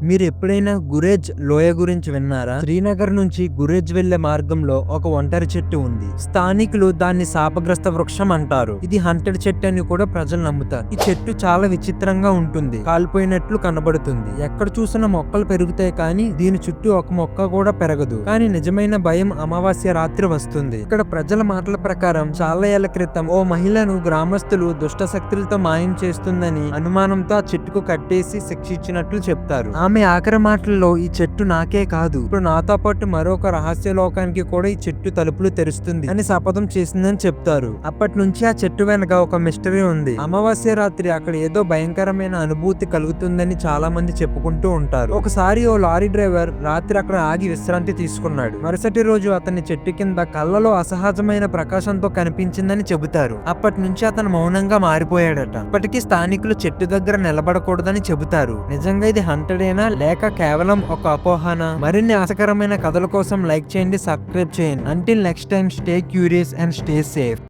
మీరు ఎప్పుడైనా గురేజ్ లోయ గురించి విన్నారా? శ్రీనగర్ నుంచి గురేజ్ వెళ్లే మార్గంలో ఒక ఒంటరి చెట్టు ఉంది. స్థానికులు దాన్ని శాపగ్రస్త వృక్షం అంటారు. ఇది హంటెడ్ చెట్టు అని కూడా ప్రజలు నమ్ముతారు. ఈ చెట్టు చాలా విచిత్రంగా ఉంటుంది. కాలిపోయినట్లు కనబడుతుంది. ఎక్కడ చూసినా మొక్కలు పెరుగుతాయి కానీ దీని చుట్టూ ఒక మొక్క కూడా పెరగదు. కానీ నిజమైన భయం అమావాస్య రాత్రి వస్తుంది. ఇక్కడ ప్రజల మాటల ప్రకారం చాలా ఏళ్ల క్రితం ఓ మహిళను గ్రామస్తులు దుష్ట శక్తులతో మాయం చేస్తుందని అనుమానంతో ఆ చెట్టుకు కట్టేసి శిక్షించినట్లు చెప్తారు. ఆమె ఆఖరి మాటల్లో ఈ చెట్టు నాకే కాదు, ఇప్పుడు నాతో పాటు మరొక రహస్య లోకానికి కూడా ఈ చెట్టు తలుపులు తెరుస్తుంది అని శపథం చేసిందని చెప్తారు. అప్పటి నుంచి ఆ చెట్టు వెనక ఒక మిస్టరీ ఉంది. అమావాస్య రాత్రి అక్కడ ఏదో భయంకరమైన అనుభూతి కలుగుతుందని చాలా మంది చెప్పుకుంటూ ఉంటారు. ఒకసారి ఓ లారీ డ్రైవర్ రాత్రి అక్కడ ఆగి విశ్రాంతి తీసుకున్నాడు. మరుసటి రోజు అతని చెట్టు కింద కళ్ళలో అసహజమైన ప్రకాశంతో కనిపించిందని చెబుతారు. అప్పటి నుంచి అతను మౌనంగా మారిపోయాడట. ఇప్పటికీ స్థానికులు చెట్టు దగ్గర నిలబడకూడదని చెబుతారు. నిజంగా ఇది హంటెడేనా లేక కేవలం ఒక అపోహన? మరిన్ని ఆసకరమైన కథల కోసం లైక్ చేయండి, సబ్స్క్రైబ్ చేయండి. Until next time, stay curious and stay safe.